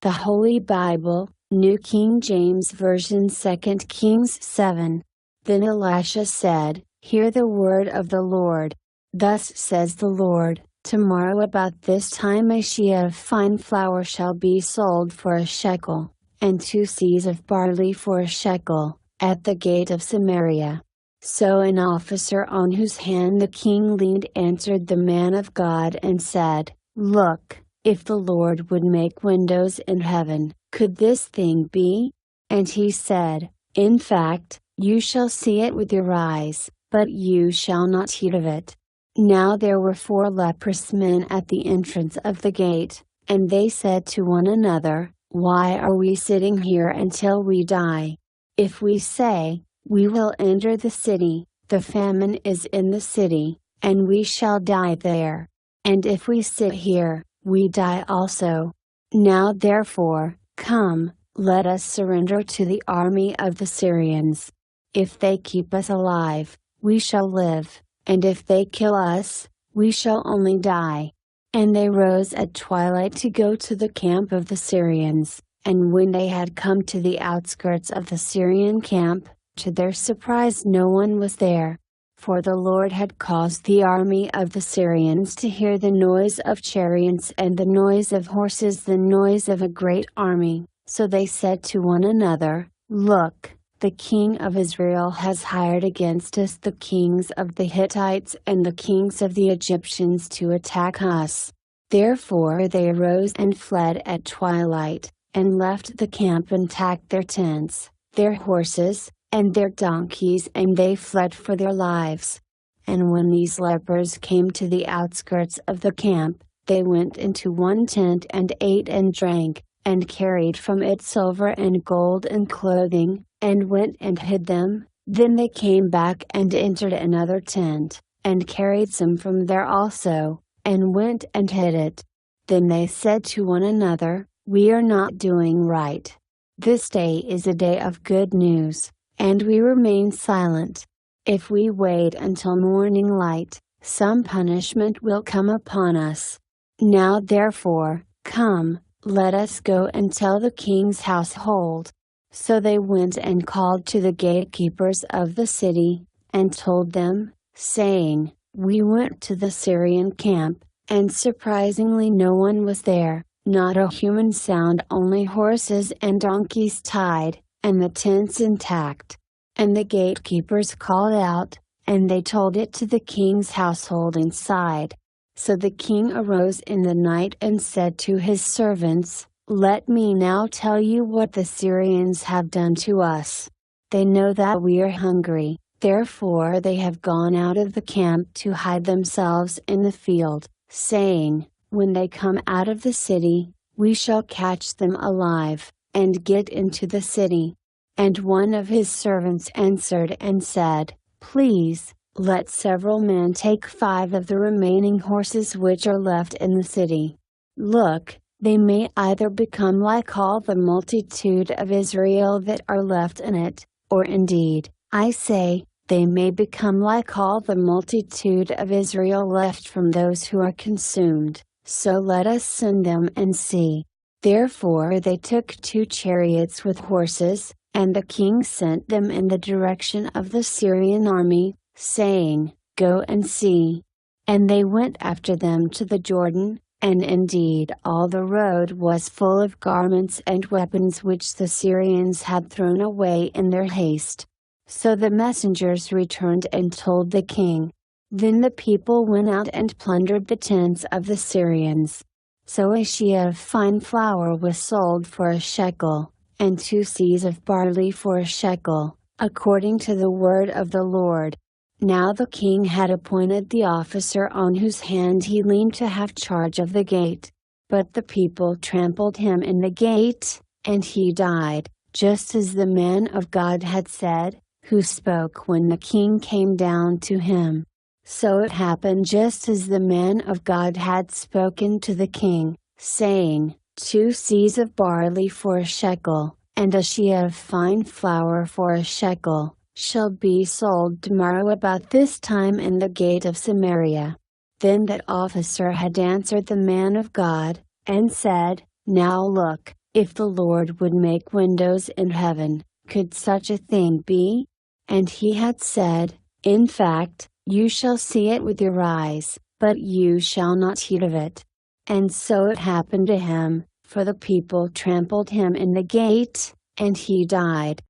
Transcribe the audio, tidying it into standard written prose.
The Holy Bible, New King James Version, 2 Kings 7. Then Elisha said, "Hear the word of the Lord. Thus says the Lord, tomorrow about this time a sheah of fine flour shall be sold for a shekel, and 2 seahs of barley for a shekel, at the gate of Samaria." So an officer on whose hand the king leaned answered the man of God and said, "Look, if the Lord would make windows in heaven, could this thing be?" And he said, "In fact, you shall see it with your eyes, but you shall not eat of it." Now there were 4 leprous men at the entrance of the gate, and they said to one another, "Why are we sitting here until we die? If we say, 'We will enter the city,' the famine is in the city, and we shall die there. And if we sit here, we die also. Now therefore, come, let us surrender to the army of the Syrians. If they keep us alive, we shall live, and if they kill us, we shall only die." And they rose at twilight to go to the camp of the Syrians, and when they had come to the outskirts of the Syrian camp, to their surprise no one was there. For the Lord had caused the army of the Syrians to hear the noise of chariots and the noise of horses, the noise of a great army. So they said to one another, "Look, the king of Israel has hired against us the kings of the Hittites and the kings of the Egyptians to attack us." Therefore they arose and fled at twilight, and left the camp and packed their tents, their horses, and their donkeys, and they fled for their lives. And when these lepers came to the outskirts of the camp, they went into one tent and ate and drank, and carried from it silver and gold and clothing, and went and hid them. Then they came back and entered another tent, and carried some from there also, and went and hid it. Then they said to one another, "We are not doing right. This day is a day of good news, and we remain silent. If we wait until morning light, some punishment will come upon us. Now therefore, come, let us go and tell the king's household." So they went and called to the gatekeepers of the city, and told them, saying, "We went to the Syrian camp, and surprisingly no one was there, not a human sound, only horses and donkeys tied, and the tents intact." And the gatekeepers called out, and they told it to the king's household inside. So the king arose in the night and said to his servants, "Let me now tell you what the Syrians have done to us. They know that we are hungry, therefore they have gone out of the camp to hide themselves in the field, saying, 'When they come out of the city, we shall catch them alive, and get into the city.'" And one of his servants answered and said, "Please, let several men take 5 of the remaining horses which are left in the city. Look, they may either become like all the multitude of Israel that are left in it, or indeed, I say, they may become like all the multitude of Israel left from those who are consumed, so let us send them and see." Therefore they took 2 chariots with horses, and the king sent them in the direction of the Syrian army, saying, "Go and see." And they went after them to the Jordan, and indeed all the road was full of garments and weapons which the Syrians had thrown away in their haste. So the messengers returned and told the king. Then the people went out and plundered the tents of the Syrians. So a sheah of fine flour was sold for a shekel, and 2 seahs of barley for a shekel, according to the word of the Lord. Now the king had appointed the officer on whose hand he leaned to have charge of the gate. But the people trampled him in the gate, and he died, just as the man of God had said, who spoke when the king came down to him. So it happened just as the man of God had spoken to the king, saying, 2 seahs of barley for a shekel, and a sheah of fine flour for a shekel, shall be sold tomorrow about this time in the gate of Samaria. Then that officer had answered the man of God, and said, "Now look, If the Lord would make windows in heaven, could such a thing be? And he had said, in fact, you shall see it with your eyes, but you shall not eat of it. And so it happened to him, for the people trampled him in the gate, and he died.